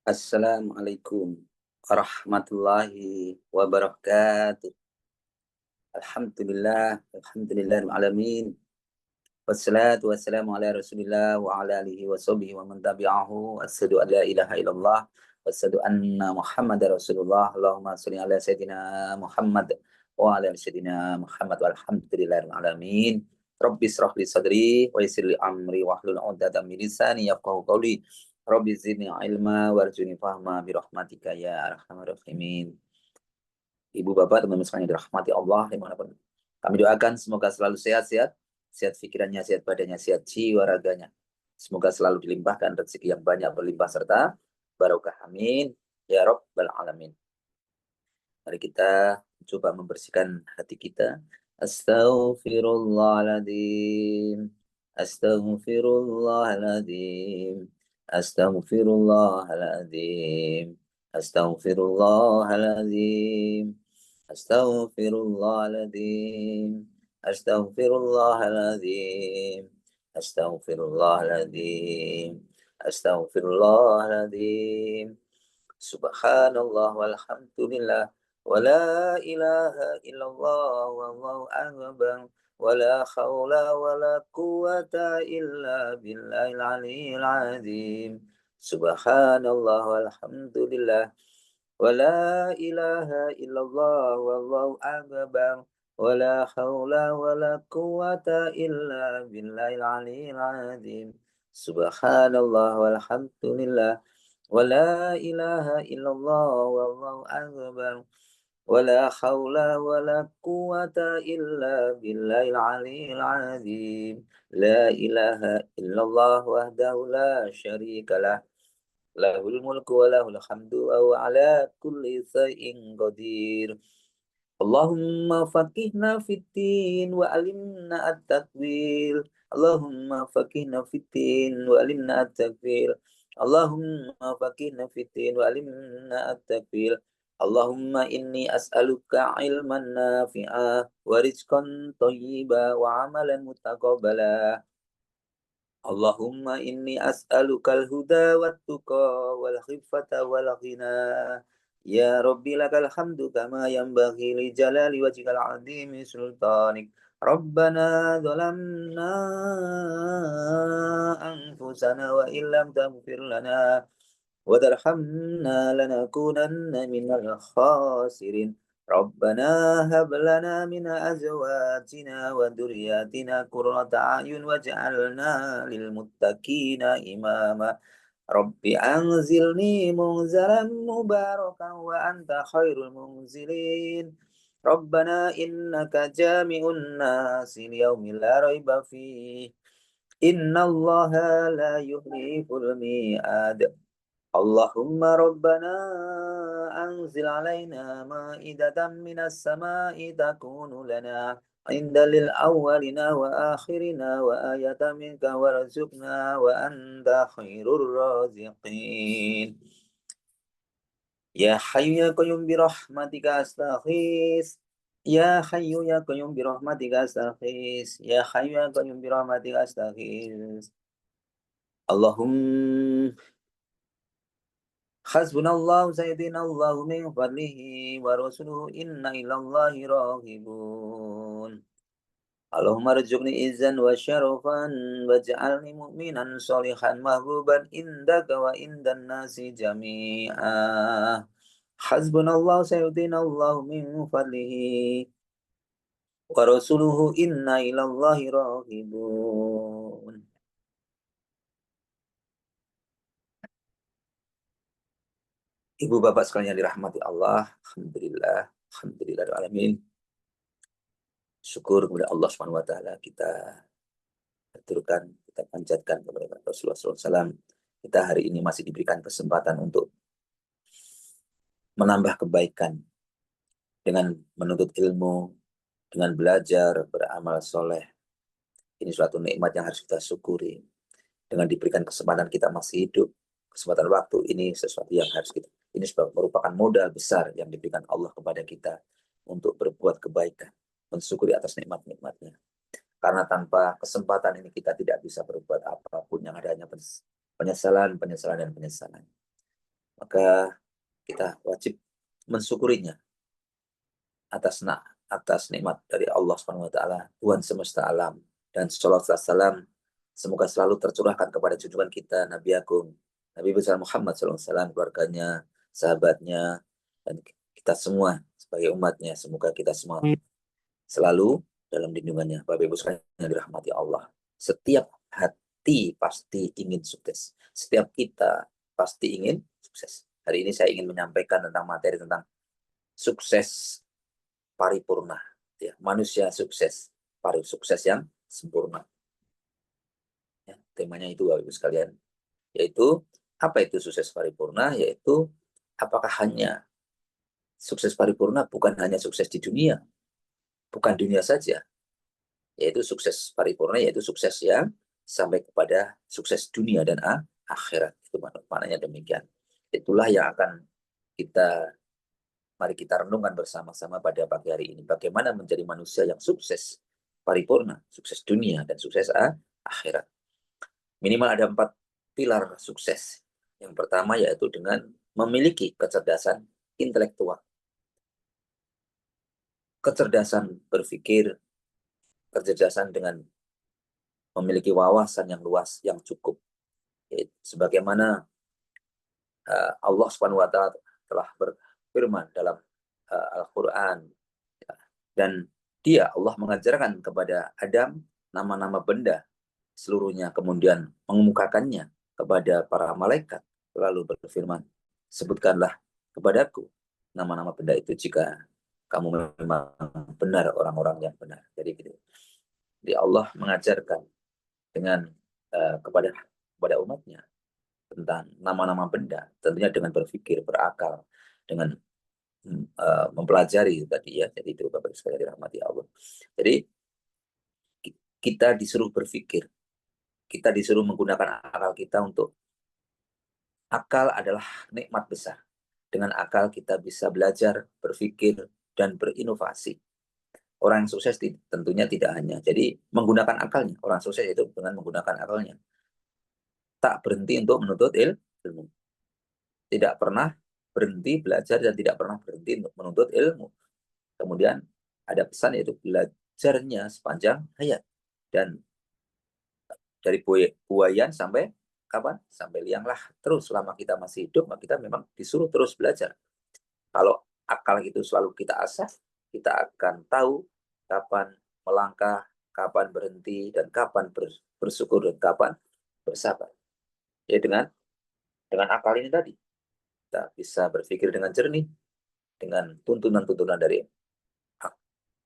Assalamualaikum warahmatullahi wabarakatuh. Alhamdulillahirabbil alamin. Wassalatu wassalamu ala Rasulillah wa ala alihi wa sahbihi wa man tabi'ahu. Asyhadu an la ilaha illallah wa asyhadu anna Muhammadar Rasulullah. Allahumma shalli ala sayidina Muhammad wa ala ali sayidina Muhammad walhamdulillahirabbil alamin. Rabbi israh li sadri wa yassir li amri wahlul 'uqdatam min lisani yafqahu qawli. Rabbi zidni ilma warzuqni fahma bi rahmatika ya arhamar rahimin. Ibu bapak teman-teman sekalian yang dirahmati Allah dimanapun kami doakan semoga selalu sehat-sehat, sehat pikirannya, sehat badannya, sehat jiwa raganya. Semoga selalu dilimpahkan rezeki yang banyak berlimpah serta barokah. Amin ya rabbal alamin. Mari kita coba membersihkan hati kita. Astaghfirullahaladzim. Astaghfirullahaladzim. Astaghfirullahaladzim. Astaghfirullahaladzim. Astaghfirullahaladzim. Astaghfirullahaladzim. Astaghfirullahaladzim. Astaghfirullahaladzim. Subhanallah walhamdulillah. Wala ilaha illallah wallahu akbar. Wala haula wala quwata illa billahil aliyyil azim. Subhanallah walhamdulillah. Wala ilaha illallah wallahu akbar. Wala haula wala quwata illa billahil aliyyil azim. Subhanallah walhamdulillah. ولا إله إلا الله والله أكبر ولا حول ولا قوة إلا بالله العلي العظيم لا إله إلا الله وحده لا شريك له له الملك وله الحمد وهو على كل شيء قدير اللهم فقهنا في الدين وعلمنا التأويل اللهم فقهنا في الدين وعلمنا التأويل اللهم فقهنا في الدين وعلمنا التأويل اللهم إني أسألك علما نافعا ورزقا طيبا وعملا متقبلا اللهم إني أسألك الهدى والتقى والخفة والغنى يا ربي لك الحمد كما ينبغي لجلال وجهك العظيم سلطانك ربنا ظلمنا أنفسنا وإن لم تغفر لنا وترحمنا لنكونن من الخاسرين ربنا هب لنا من أزواجنا وذرياتنا قرة أعين واجعلنا للمتقين إماما رب أنزلني منزلا مباركا وأنت خير المنزلين ربنا إنك جامع الناس ليوم لا ريب فيه إن الله لا يخلف الميعاد اللهم ربنا أنزل علينا مائدة من السماء تكون لنا عند للأولين وآخرنا وآية منك وارزقنا وأنت خير الرازقين يا حي يا قيوم برحمتك أستغيث يا حي يا قيوم برحمتك أستغيث يا حي يا قيوم برحمتك أستغيث اللهم حسبنا الله سيدنا الله من فضله ورسوله إنا إلى الله راغبون اللهم ارزقني عزا وشرفا واجعلني مؤمنا صالحا محبوبا عندك وعند الناس جميعا حسبنا الله سيدنا الله من فضله ورسوله إنا إلى الله راغبون. Ibu bapak sekalian yang dirahmati Allah, alhamdulillah, alhamdulillahirrahmanirrahim. Syukur kepada Allah Subhanahu wa taala, kita aturkan, kita panjatkan kepada Rasulullah SAW. Kita hari ini masih diberikan kesempatan untuk menambah kebaikan dengan menuntut ilmu, dengan belajar, beramal soleh. Ini suatu nikmat yang harus kita syukuri. Dengan diberikan kesempatan kita masih hidup, kesempatan waktu ini sesuatu yang harus kita, ini merupakan modal besar yang diberikan Allah kepada kita untuk berbuat kebaikan, mensyukuri atas nikmat-nikmatnya. Karena tanpa kesempatan ini kita tidak bisa berbuat apapun, yang ada hanya penyesalan, penyesalan, dan penyesalan. maka kita wajib mensyukurinya atas nikmat dari Allah Subhanahu wa taala, Tuhan semesta alam, dan sallallahu alaihi wasallam semoga selalu tercurahkan kepada junjungan kita Nabi Agung Nabi besar Muhammad sallallahu alaihi wasallam, keluarganya, sahabatnya, dan kita semua sebagai umatnya. Semoga kita semua selalu dalam lindungannya. Bapak Ibu sekalian yang dirahmati Allah, setiap hati pasti ingin sukses. Setiap kita pasti ingin sukses. Hari ini saya ingin menyampaikan tentang materi tentang sukses paripurna. Ya, manusia sukses, sukses yang sempurna. Ya, temanya itu Bapak Ibu sekalian. Yaitu, apa itu sukses paripurna? Yaitu, apakah hanya sukses paripurna bukan hanya sukses di dunia, bukan dunia saja, yaitu sukses paripurna, yaitu sukses yang sampai kepada sukses dunia dan akhirat. Itu maknanya demikian. Itulah yang akan mari kita renungkan bersama-sama pada pagi hari ini. Bagaimana menjadi manusia yang sukses paripurna, sukses dunia dan sukses akhirat. Minimal ada 4 pilar sukses. Yang pertama yaitu dengan memiliki kecerdasan intelektual. Kecerdasan berpikir, kecerdasan dengan memiliki wawasan yang luas, yang cukup. Sebagaimana Allah Subhanahu wa taala telah berfirman dalam Al-Qur'an, dan Allah mengajarkan kepada Adam nama-nama benda seluruhnya, kemudian mengemukakannya kepada para malaikat, lalu berfirman, sebutkanlah kepadaku nama-nama benda itu jika kamu memang benar orang-orang yang benar. Jadi gitu. Jadi Allah mengajarkan dengan kepada umatnya tentang nama-nama benda, tentunya dengan berpikir, berakal, dengan mempelajari tadi ya. Jadi itu Bapak sekalian dirahmati Allah. Jadi kita disuruh berpikir, kita disuruh menggunakan akal kita. Untuk akal adalah nikmat besar. Dengan akal kita bisa belajar, berpikir, dan berinovasi. Orang yang sukses tentunya tidak hanya jadi menggunakan akalnya. Orang sukses itu dengan menggunakan akalnya. Tak berhenti untuk menuntut ilmu. Tidak pernah berhenti belajar dan tidak pernah berhenti untuk menuntut ilmu. Kemudian ada pesan yaitu belajarnya sepanjang hayat. Dan dari buayan sampai kapan? Sampai lianglah. Terus selama kita masih hidup, maka kita memang disuruh terus belajar. Kalau akal itu selalu kita asah, kita akan tahu kapan melangkah, kapan berhenti, dan kapan bersyukur, dan kapan bersabar. Ya, dengan akal ini tadi, kita bisa berpikir dengan jernih, dengan tuntunan-tuntunan dari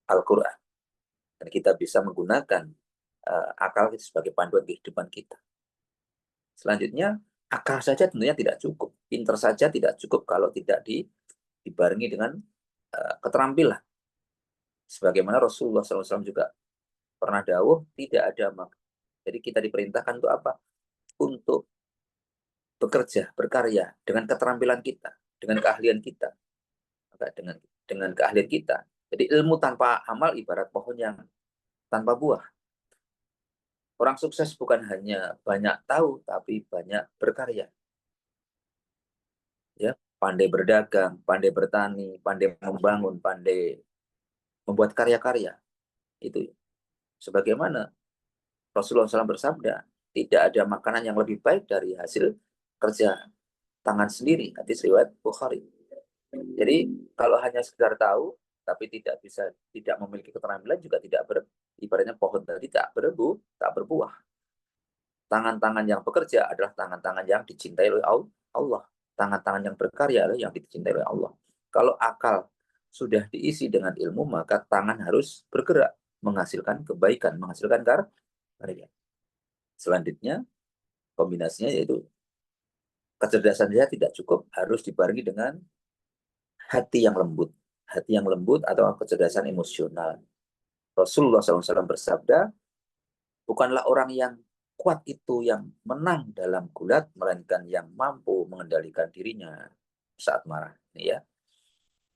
Al-Quran. Dan kita bisa menggunakan akal itu sebagai panduan kehidupan kita. Selanjutnya, akal saja tentunya tidak cukup. Pinter saja tidak cukup kalau tidak dibarengi dengan keterampilan. Sebagaimana Rasulullah SAW juga pernah dawuh, tidak ada maka. Jadi kita diperintahkan untuk apa? Untuk bekerja, berkarya dengan keterampilan kita, dengan keahlian kita, dengan keahlian kita. Jadi ilmu tanpa amal ibarat pohon yang tanpa buah. Orang sukses bukan hanya banyak tahu, tapi banyak berkarya. Ya, pandai berdagang, pandai bertani, pandai membangun, pandai membuat karya-karya. Itu sebagaimana Rasulullah SAW bersabda, tidak ada makanan yang lebih baik dari hasil kerja tangan sendiri. Hadis riwayat Bukhari. Jadi kalau hanya sekedar tahu, tapi tidak memiliki keterampilan, juga ibaratnya pohon tadi tak berbuah. Tangan-tangan yang bekerja adalah tangan-tangan yang dicintai oleh Allah. Tangan-tangan yang berkarya adalah yang dicintai oleh Allah. Kalau akal sudah diisi dengan ilmu, maka tangan harus bergerak, menghasilkan kebaikan, menghasilkan karya. Selanjutnya, kombinasinya yaitu kecerdasan dia tidak cukup, harus dibarengi dengan hati yang lembut. Hati yang lembut atau kecerdasan emosional. Rasulullah SAW bersabda, bukanlah orang yang kuat itu yang menang dalam gulat, melainkan yang mampu mengendalikan dirinya saat marah. Ini ya.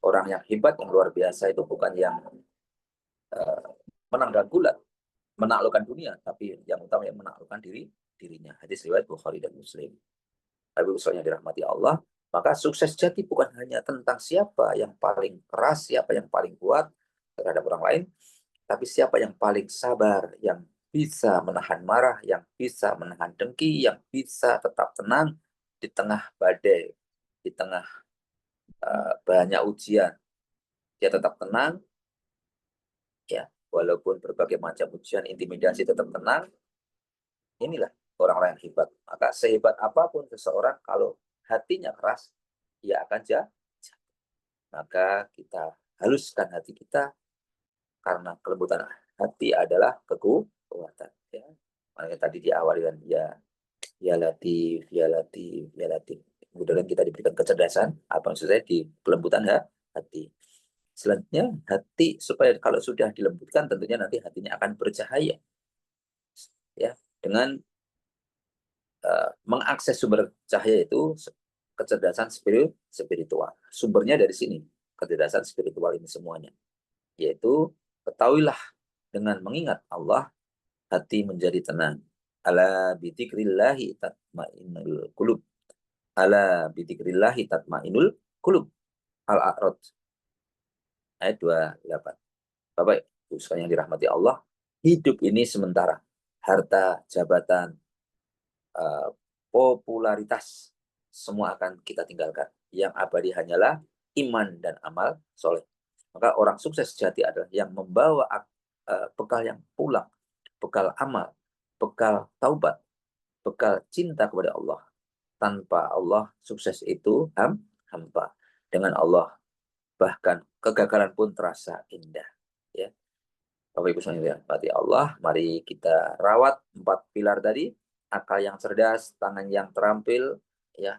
Orang yang hebat, yang luar biasa itu bukan yang menang dalam gulat, menaklukkan dunia, tapi yang utama yang menaklukkan dirinya. Hadis riwayat Bukhari dan Muslim. Tapi usulnya dirahmati Allah, Maka sukses sejati bukan hanya tentang siapa yang paling keras, siapa yang paling kuat terhadap orang lain, tapi siapa yang paling sabar, yang bisa menahan marah, yang bisa menahan dengki, yang bisa tetap tenang di tengah badai, di tengah banyak ujian. Dia tetap tenang, ya, walaupun berbagai macam ujian, intimidasi tetap tenang. Inilah orang-orang yang hebat. Maka sehebat apapun seseorang, kalau hatinya keras, ia akan jatuh. Maka kita haluskan hati kita, karena kelembutan hati adalah kekuatan. Ya. Makanya tadi diawali dengan ya Latif, ya Latif, ya Latif. Kemudian kita diberikan kecerdasan, apa maksudnya di kelembutan hati. Selanjutnya hati, supaya kalau sudah dilembutkan tentunya nanti hatinya akan bercahaya, ya, dengan mengakses sumber cahaya itu kecerdasan spiritual. Sumbernya dari sini, kecerdasan spiritual ini semuanya. Yaitu ketahuilah dengan mengingat Allah hati menjadi tenang. Ala bidzikrillahi tatmainnul qulub. Ala bidzikrillahi tatmainnul qulub. Al-A'rad ayat 28. Bapak Ibu sekalian yang dirahmati Allah, hidup ini sementara. Harta, jabatan, uh, popularitas, semua akan kita tinggalkan. Yang abadi hanyalah iman dan amal soleh. Maka orang sukses sejati adalah yang membawa bekal yang pulang, bekal amal, bekal taubat, bekal cinta kepada Allah. Tanpa Allah, sukses itu hampa. Dengan Allah, bahkan kegagalan pun terasa indah. Ya, Bapak Ibu sekalian, berarti Allah, mari kita rawat 4 pilar tadi: akal yang cerdas, tangan yang terampil, ya,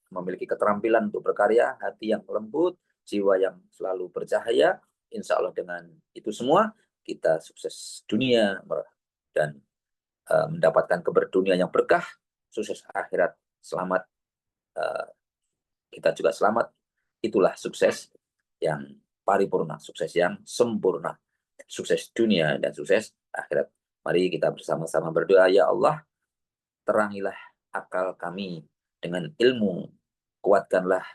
memiliki keterampilan untuk berkarya, hati yang lembut, jiwa yang selalu bercahaya. Insya Allah dengan itu semua kita sukses dunia dan mendapatkan keberdunia yang berkah, sukses akhirat, selamat, uh, kita juga selamat. Itulah sukses yang paripurna, sukses yang sempurna, sukses dunia dan sukses akhirat. Mari kita bersama-sama berdoa, ya Allah, terangilah akal kami dengan ilmu, kuatkanlah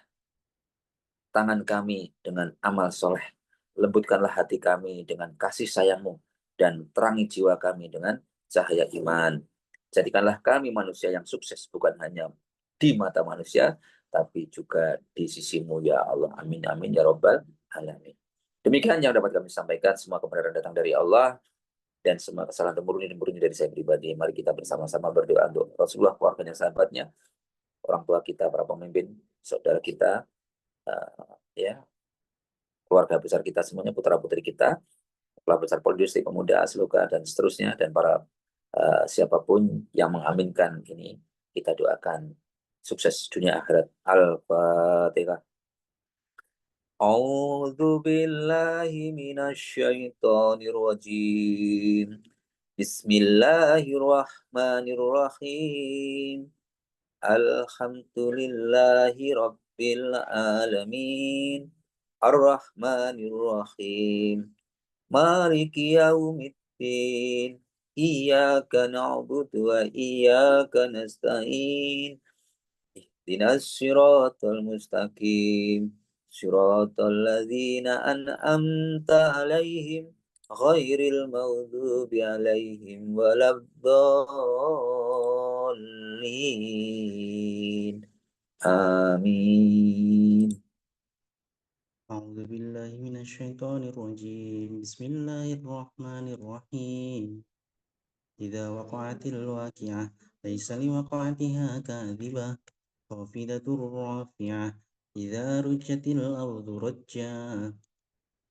tangan kami dengan amal soleh, lembutkanlah hati kami dengan kasih sayangmu, dan terangi jiwa kami dengan cahaya iman. Jadikanlah kami manusia yang sukses, bukan hanya di mata manusia, tapi juga di sisimu, ya Allah. Amin, amin, ya Rabbal Alamin. Demikian yang dapat kami sampaikan. Semua kebenaran datang dari Allah, dan semua kesalahan temuruni dari saya pribadi. Mari kita bersama-sama berdoa untuk Rasulullah, keluarganya, sahabatnya, orang tua kita, para pemimpin, saudara kita, ya, keluarga besar kita semuanya, putra-putri kita, keluarga besar Polisi, pemuda, Asloka, dan seterusnya, dan para siapapun yang mengaminkan ini, kita doakan sukses dunia akhirat. Al-Fatihah. A'udzu billahi minasyaitonir rajim. Bismillahirrahmanirrahim. Alhamdulillahi rabbil alamin. Ar-Rahmanir-Rahim. Maliki yaumiddin. Iyyaka na'budu wa iyyaka nasta'in. Ihdinas siratal mustaqim. Siratal ladzina an'amta 'alaihim ghairil maghdubi 'alaihim waladdallin. Amin. أعوذ بالله من الشيطان الرجيم بسم الله الرحمن الرحيم إذا وقعت الواقعة ليس لوقعتها كاذبة خافضة رافعة إذا رجت الأرض رجا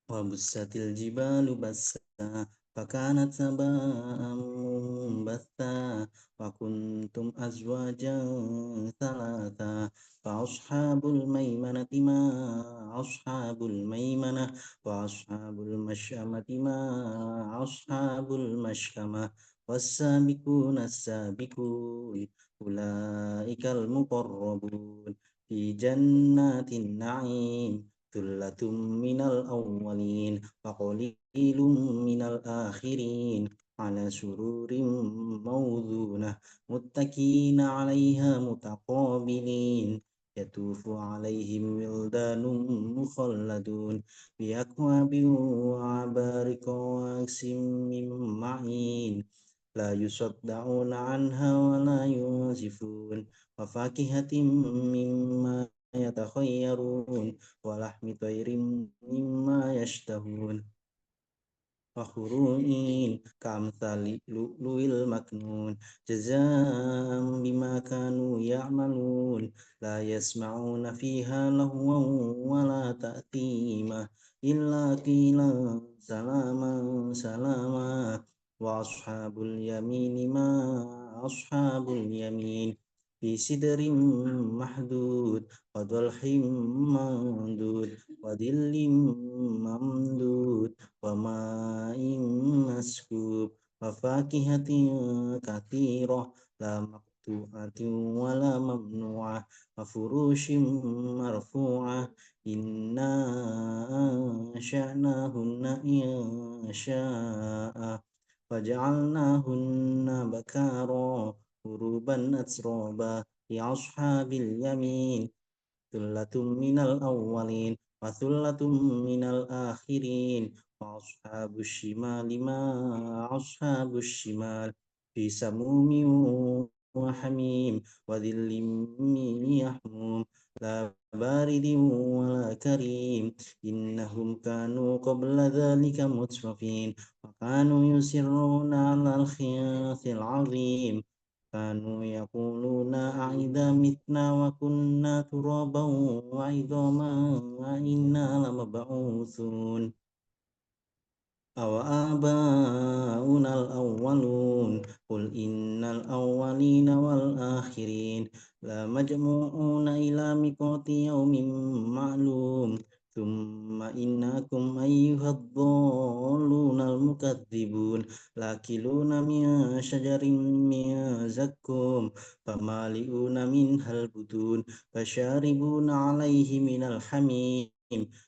وبست الجبال بسا فكانت هباء منبثا وكنتم أزواجا ثلاثا فأصحاب الميمنة ما أصحاب الميمنة وأصحاب المشأمة ما أصحاب المشأمة والسابقون السابقون أولئك المقربون في جنات النعيم ثلة من الأولين وقليل من الآخرين على سرور موضونة متكئين عليها متقابلين يطوف عليهم ولدان مخلدون بأكواب وأباريق وكأس من معين لا يصدعون عنها ولا ينزفون وفاكهة مما يتخيرون ولحم طير مما يشتهون وحور كأمثال لؤلؤ المكنون جزاء بما كانوا يعملون لا يسمعون فيها لغوا ولا تأثيما إلا قيلا سلاما سلاما وأصحاب اليمين ما أصحاب اليمين في سدر محدود وطلح منضود وظل ممدود وماء مسكوب وفاكهة كثيرة لا مقطوعة ولا ممنوعة وفروش مرفوعة إنا أنشأناهن إنشاء وجعلناهن بكارا غروبا أترابا لأصحاب اليمين ثلة من الأولين وثلة من الآخرين وأصحاب الشمال ما أصحاب الشمال في سموم وحميم وذل من يحموم لا بارد ولا كريم إنهم كانوا قبل ذلك مترفين وكانوا يسرون على الخياث العظيم كانوا يقولون أإذا متنا وكنا ترابا وعظاما أإنا لمبعوثون أو آباؤنا الأولون قل إن الأولين والآخرين لمجموعون إلى ميقات يوم معلوم ثم إنكم أيها الضالون المكذبون لاكلون من شجر من زقوم فمالئون منها البطون فشاربون عليه من الحميم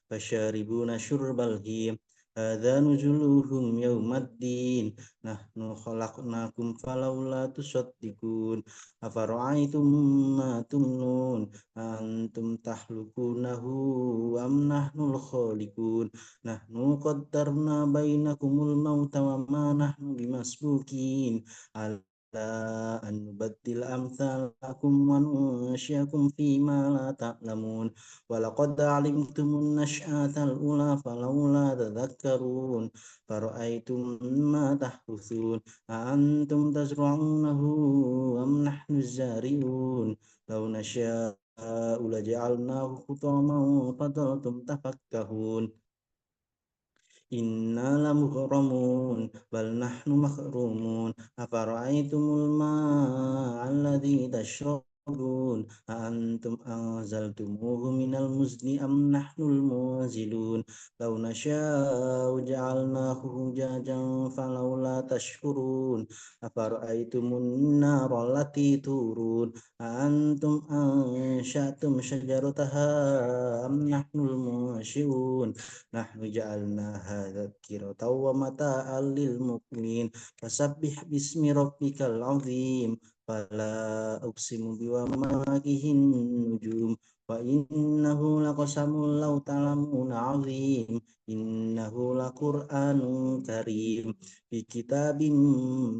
فشاربون شرب الهيم هذا نزلهم يوم الدين نحن خلقناكم فلولا تصدقون أفرأيتم ما تمنون أنتم تخلقونه أم نحن الخالقون نحن قدرنا بينكم الموت وما نحن بمسبوقين على أن نبدل أمثالكم وننشئكم فيما لا تعلمون ولقد علمتم النشأة الأولى فلولا تذكرون فرأيتم ما تحرثون أأنتم تزرعونه أم نحن الزارعون لو نشاء لجعلناه حطاما فظلتم تفكهون إنا لمغرمون بل نحن محرومون أفرأيتم الماء الذي تشربون أأنتم أنزلتموه من المزن أم نحن المنزلون لو نشاء جعلناه أجاجا فلولا تشكرون أفرأيتم النار التي تورون أأنتم أنشأتم شجرتها أم نحن المنشئون نحن جعلناها تذكرة ومتاعا للمقوين فسبح باسم ربك العظيم فلا أقسم بمواقع النجوم وإنه لقسم لو تعلمون عظيم إنه لقرآن كريم في كتاب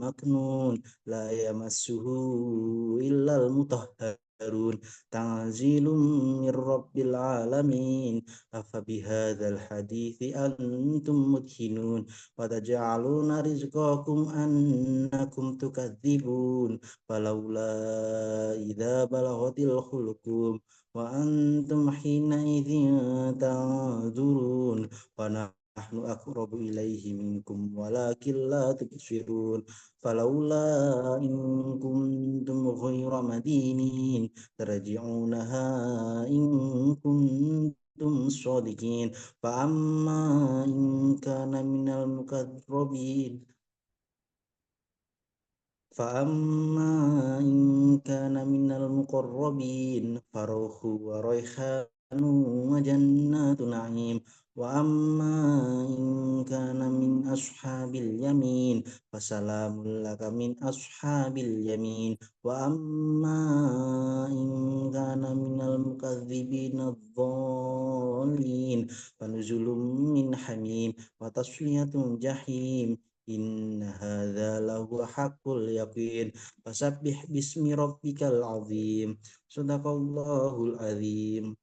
مكنون لا يمسه إلا المطهرون تنزيل من رب العالمين أفبهذا الحديث أنتم مدهنون وتجعلون رزقكم أنكم تكذبون فلولا إذا بلغت الحلقوم وأنتم حينئذ تنظرون ونحن أقرب إليه منكم ولكن لا تبصرون فلولا إن كنتم غير مدينين ترجعونها إن كنتم صادقين فأما إن كان من المقربين فروح وريحان وجنات نعيم وأما إن كان من أصحاب اليمين فسلام لك من أصحاب اليمين وأما إن كان من المكذبين الضالين فنزل من حميم وتصفية جحيم إن هذا لهو حق اليقين فسبح باسم ربك العظيم صدق الله العظيم.